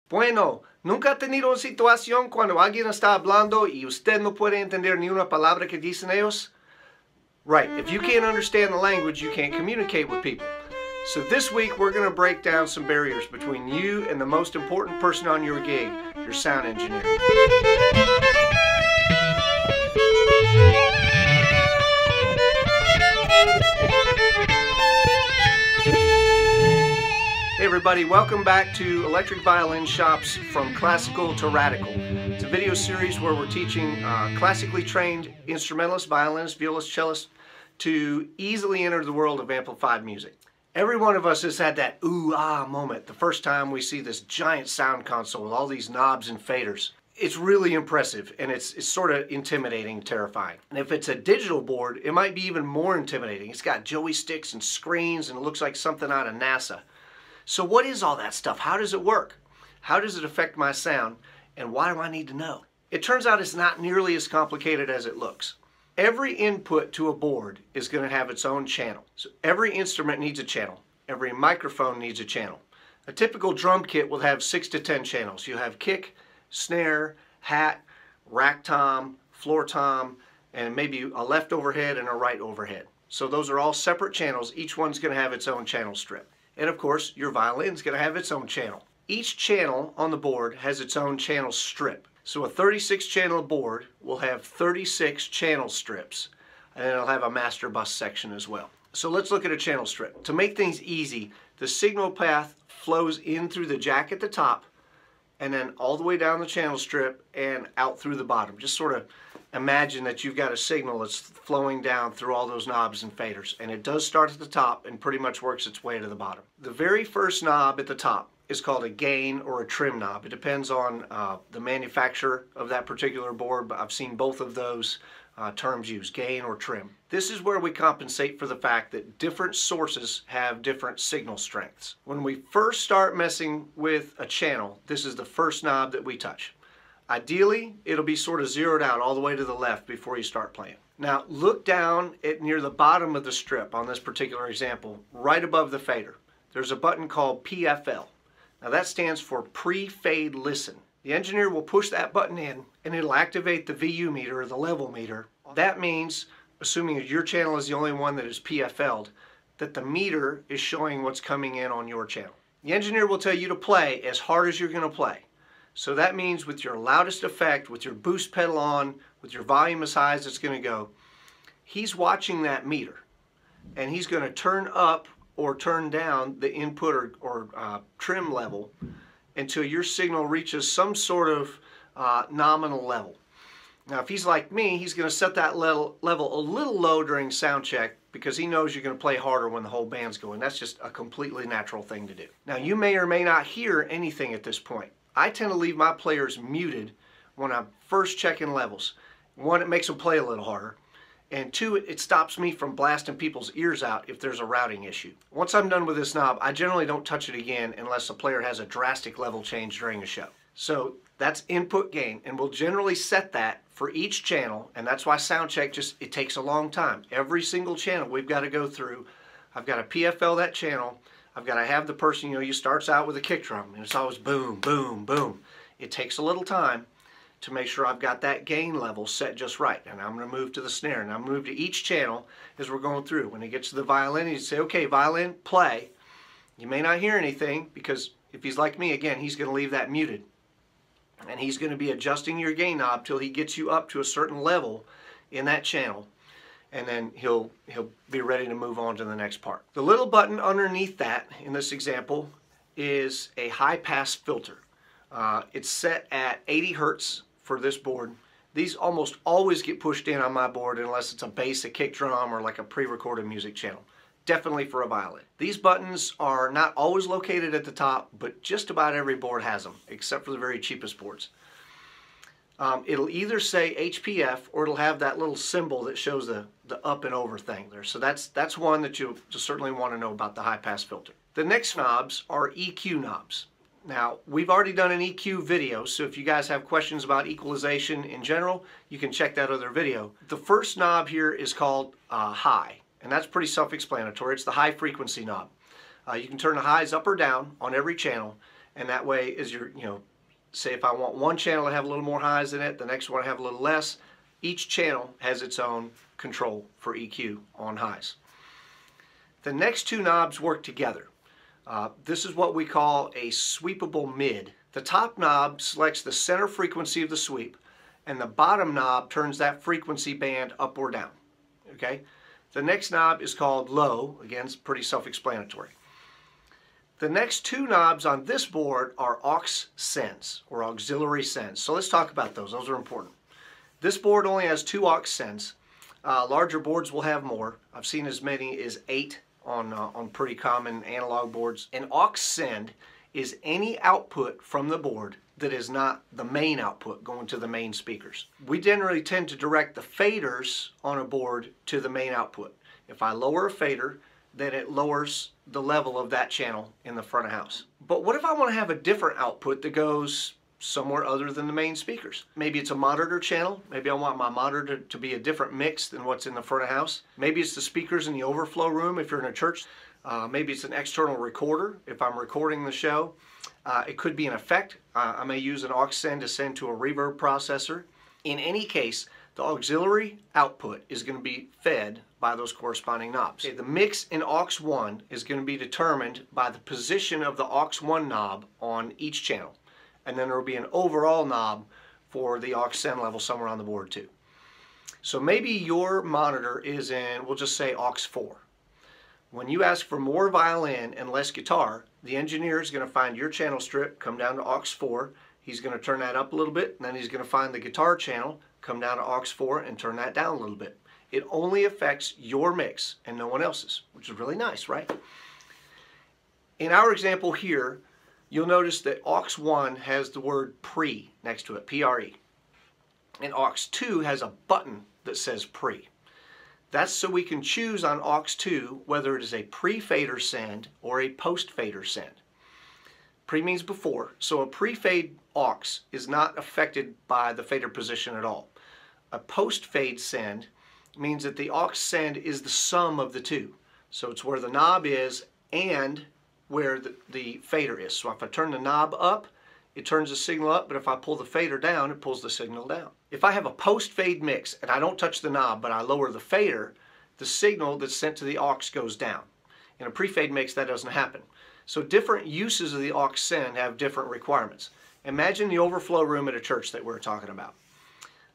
Bueno, ¿nunca ha tenido una situación cuando alguien está hablando y usted no puede entender ni una palabra que dicen ellos? Right, if you can't understand the language, you can't communicate with people. So this week we're going to break down some barriers between you and the most important person on your gig, your sound engineer. Hey everybody, welcome back to Electric Violin Shops from Classical to Radical. It's a video series where we're teaching classically trained instrumentalists, violinists, violists, cellists to easily enter the world of amplified music. Every one of us has had that ooh-ah moment the first time we see this giant sound console with all these knobs and faders. It's really impressive, and it's sort of intimidating, terrifying. And if it's a digital board, it might be even more intimidating. It's got joey sticks and screens, and it looks like something out of NASA. So what is all that stuff? How does it work? How does it affect my sound? And why do I need to know? It turns out it's not nearly as complicated as it looks. Every input to a board is going to have its own channel. So every instrument needs a channel. Every microphone needs a channel. A typical drum kit will have 6 to 10 channels. You have kick, snare, hat, rack tom, floor tom, and maybe a left overhead and a right overhead. So those are all separate channels. Each one's going to have its own channel strip. And of course, your violin's going to have its own channel. Each channel on the board has its own channel strip. So a 36 channel board will have 36 channel strips, and it'll have a master bus section as well. So let's look at a channel strip. To make things easy, the signal path flows in through the jack at the top and then all the way down the channel strip and out through the bottom. Just sort of imagine that you've got a signal that's flowing down through all those knobs and faders, and it does start at the top and pretty much works its way to the bottom. The very first knob at the top is called a gain or a trim knob. It depends on the manufacturer of that particular board, but I've seen both of those terms used, gain or trim. This is where we compensate for the fact that different sources have different signal strengths. When we first start messing with a channel, this is the first knob that we touch. Ideally, it'll be sort of zeroed out all the way to the left before you start playing. Now look down at near the bottom of the strip on this particular example, right above the fader. There's a button called PFL. Now that stands for pre-fade listen. The engineer will push that button in and it'll activate the VU meter or the level meter. That means, assuming that your channel is the only one that is PFL'd, that the meter is showing what's coming in on your channel. The engineer will tell you to play as hard as you're going to play. So that means with your loudest effect, with your boost pedal on, with your volume as high as it's going to go, he's watching that meter. And he's going to turn up or turn down the input or trim level until your signal reaches some sort of nominal level. Now if he's like me, he's going to set that level a little low during sound check because he knows you're going to play harder when the whole band's going. That's just a completely natural thing to do. Now you may or may not hear anything at this point. I tend to leave my players muted when I'm first checking levels. One, it makes them play a little harder. And two, it stops me from blasting people's ears out if there's a routing issue. Once I'm done with this knob, I generally don't touch it again unless the player has a drastic level change during a show. So that's input gain, and we'll generally set that for each channel, and that's why sound check it takes a long time. Every single channel we've got to go through. I've got to PFL that channel. I've got to have the person, you starts out with a kick drum, and it's always boom, boom, boom. It takes a little time to make sure I've got that gain level set just right. And I'm going to move to the snare, and I'm going to move to each channel as we're going through. When it gets to the violin, you say, okay, violin, play. You may not hear anything because if he's like me, again, he's going to leave that muted. And he's going to be adjusting your gain knob till he gets you up to a certain level in that channel. And then he'll be ready to move on to the next part. The little button underneath that, in this example, is a high-pass filter. It's set at 80 hertz for this board. These almost always get pushed in on my board unless it's a bass, a kick drum, or like a pre-recorded music channel. Definitely for a violin. These buttons are not always located at the top, but just about every board has them, except for the very cheapest boards. It'll either say HPF or it'll have that little symbol that shows the up and over thing there. So that's one that you'll certainly want to know about, the high pass filter. The next knobs are EQ knobs. Now we've already done an EQ video, so if you guys have questions about equalization in general, you can check that other video. The first knob here is called high, and that's pretty self-explanatory. It's the high frequency knob. You can turn the highs up or down on every channel, And that way, as you're, say if I want one channel to have a little more highs in it, the next one to have a little less, each channel has its own control for EQ on highs. The next two knobs work together. This is what we call a sweepable mid. The top knob selects the center frequency of the sweep, and the bottom knob turns that frequency band up or down. Okay? The next knob is called low. Again, it's pretty self-explanatory. The next two knobs on this board are aux sends, or auxiliary sends. So let's talk about those. Those are important. This board only has two aux sends. Larger boards will have more. I've seen as many as 8 on pretty common analog boards. An aux send is any output from the board that is not the main output going to the main speakers. We generally tend to direct the faders on a board to the main output. If I lower a fader, then it lowers the level of that channel in the front of house. But what if I want to have a different output that goes somewhere other than the main speakers? Maybe it's a monitor channel. Maybe I want my monitor to be a different mix than what's in the front of house. Maybe it's the speakers in the overflow room if you're in a church. Maybe it's an external recorder if I'm recording the show. It could be an effect. I may use an aux send to send to a reverb processor. In any case, the auxiliary output is going to be fed by those corresponding knobs. Okay, the mix in aux 1 is going to be determined by the position of the aux 1 knob on each channel. And then there will be an overall knob for the aux send level somewhere on the board too. So maybe your monitor is in, we'll just say aux 4. When you ask for more violin and less guitar, the engineer is going to find your channel strip, come down to aux 4. He's going to turn that up a little bit, and then he's going to find the guitar channel, come down to aux 4 and turn that down a little bit. It only affects your mix and no one else's, which is really nice, right? In our example here, you'll notice that aux 1 has the word pre next to it, P-R-E. And aux 2 has a button that says pre. That's so we can choose on aux 2 whether it is a pre-fader send or a post-fader send. Pre means before, so a pre-fade aux is not affected by the fader position at all. A post-fade send means that the aux send is the sum of the two. So it's where the knob is and where the fader is. So if I turn the knob up, it turns the signal up, but if I pull the fader down, it pulls the signal down. If I have a post-fade mix and I don't touch the knob, but I lower the fader, the signal that's sent to the aux goes down. In a pre-fade mix, that doesn't happen. So different uses of the aux send have different requirements. Imagine the overflow room at a church that we're talking about.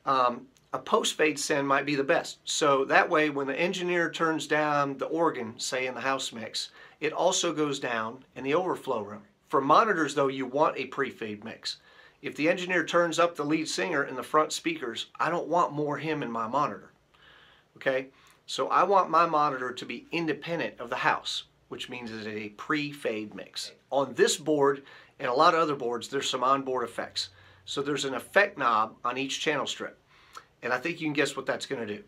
A post-fade send might be the best. So that way, when the engineer turns down the organ, say in the house mix, it also goes down in the overflow room. For monitors, though, you want a pre-fade mix. If the engineer turns up the lead singer in the front speakers, I don't want more him in my monitor. Okay? So I want my monitor to be independent of the house, which means it's a pre-fade mix. On this board and a lot of other boards, there's some onboard effects. So there's an effect knob on each channel strip. And I think you can guess what that's going to do.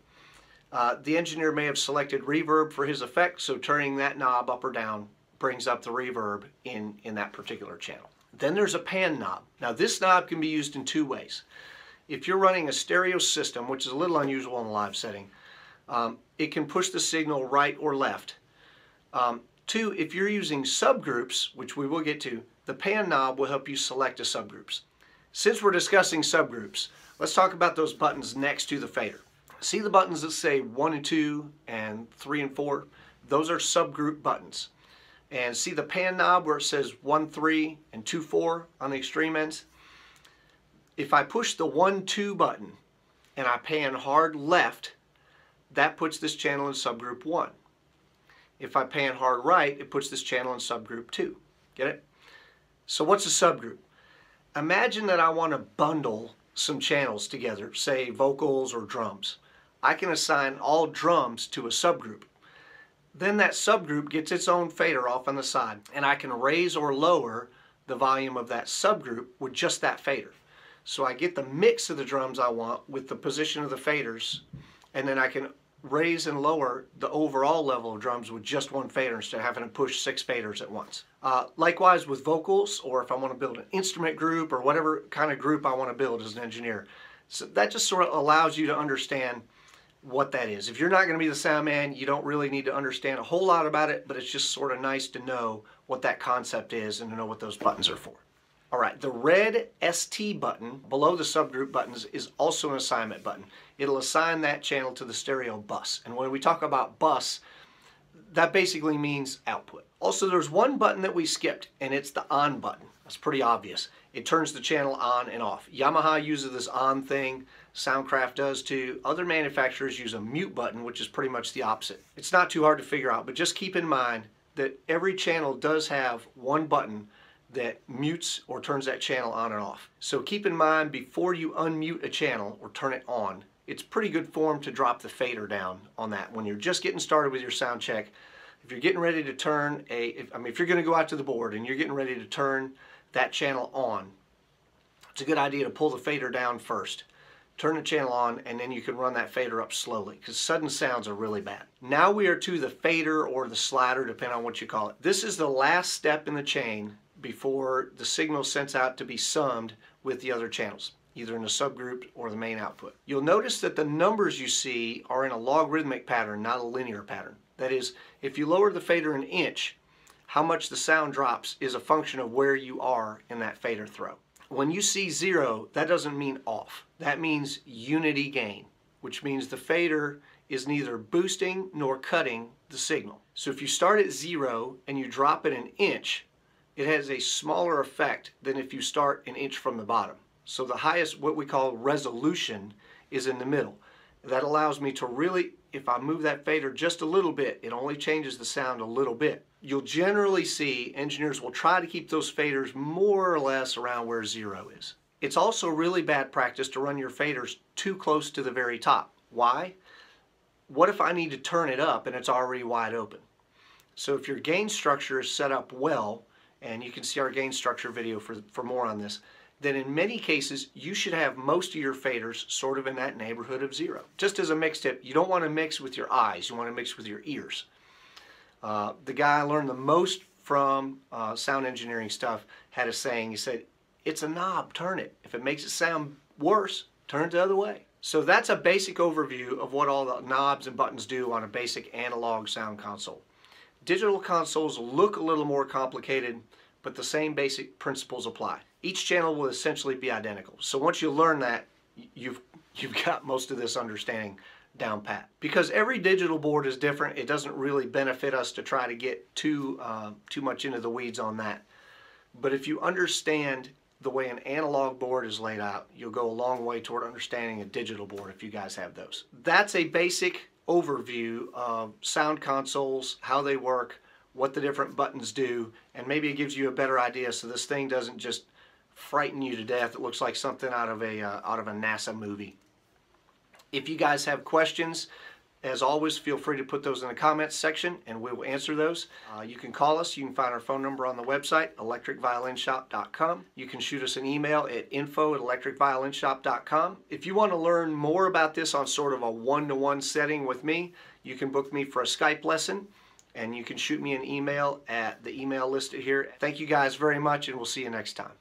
The engineer may have selected reverb for his effect, so turning that knob up or down brings up the reverb in that particular channel. Then there's a pan knob. Now this knob can be used in two ways. If you're running a stereo system, which is a little unusual in a live setting, it can push the signal right or left. Two, if you're using subgroups, which we will get to, the pan knob will help you select the subgroups. Since we're discussing subgroups, let's talk about those buttons next to the fader. See the buttons that say 1 and 2 and 3 and 4? Those are subgroup buttons. And see the pan knob where it says 1, 3 and 2, 4 on the extreme ends? If I push the 1, 2 button and I pan hard left, that puts this channel in subgroup 1. If I pan hard right, it puts this channel in subgroup 2. Get it? So what's a subgroup? Imagine that I want to bundle some channels together, say vocals or drums. I can assign all drums to a subgroup. Then that subgroup gets its own fader off on the side, and I can raise or lower the volume of that subgroup with just that fader. So I get the mix of the drums I want with the position of the faders, and then I can raise and lower the overall level of drums with just one fader instead of having to push 6 faders at once. Likewise with vocals, or if I want to build an instrument group or whatever kind of group I want to build as an engineer. So that just sort of allows you to understand what that is. If you're not going to be the sound man, you don't really need to understand a whole lot about it, but it's just sort of nice to know what that concept is and to know what those buttons are for. All right, the red ST button below the subgroup buttons is also an assignment button. It'll assign that channel to the stereo bus. And when we talk about bus, that basically means output. Also, there's one button that we skipped, and it's the on button. That's pretty obvious. It turns the channel on and off. Yamaha uses this on thing. Soundcraft does too. Other manufacturers use a mute button, which is pretty much the opposite. It's not too hard to figure out, but just keep in mind that every channel does have one button that mutes or turns that channel on and off. So keep in mind before you unmute a channel or turn it on, it's pretty good form to drop the fader down on that. When you're just getting started with your sound check, if you're getting ready to turn if you're going to go out to the board and you're getting ready to turn that channel on, it's a good idea to pull the fader down first, turn the channel on, and then you can run that fader up slowly because sudden sounds are really bad. Now we are to the fader or the slider, depending on what you call it. This is the last step in the chain before the signal sends out to be summed with the other channels, either in the subgroup or the main output. You'll notice that the numbers you see are in a logarithmic pattern, not a linear pattern. That is, if you lower the fader an inch, how much the sound drops is a function of where you are in that fader throw. When you see 0, that doesn't mean off. That means unity gain, which means the fader is neither boosting nor cutting the signal. So if you start at 0 and you drop it an inch, it has a smaller effect than if you start an inch from the bottom. So the highest, what we call resolution, is in the middle. That allows me to really, if I move that fader just a little bit, it only changes the sound a little bit. You'll generally see engineers will try to keep those faders more or less around where 0 is. It's also really bad practice to run your faders too close to the very top. Why? What if I need to turn it up and it's already wide open? So if your gain structure is set up well, and you can see our gain structure video for more on this, then in many cases you should have most of your faders sort of in that neighborhood of 0. Just as a mix tip, you don't want to mix with your eyes, you want to mix with your ears. The guy I learned the most from sound engineering stuff had a saying. He said, it's a knob, turn it. If it makes it sound worse, turn it the other way. So that's a basic overview of what all the knobs and buttons do on a basic analog sound console. Digital consoles look a little more complicated, but the same basic principles apply. Each channel will essentially be identical. So once you learn that, you've got most of this understanding down pat. Because every digital board is different, it doesn't really benefit us to try to get too much into the weeds on that. But if you understand the way an analog board is laid out, you'll go a long way toward understanding a digital board if you guys have those. That's a basic overview of sound consoles, how they work, what the different buttons do, and maybe it gives you a better idea so this thing doesn't just frighten you to death. It looks like something out of a NASA movie. If you guys have questions, as always, feel free to put those in the comments section and we will answer those. You can call us. You can find our phone number on the website, electricviolinshop.com. You can shoot us an email at info@electricviolinshop.com. If you want to learn more about this on sort of a one-to-one setting with me, you can book me for a Skype lesson and you can shoot me an email at the email listed here. Thank you guys very much and we'll see you next time.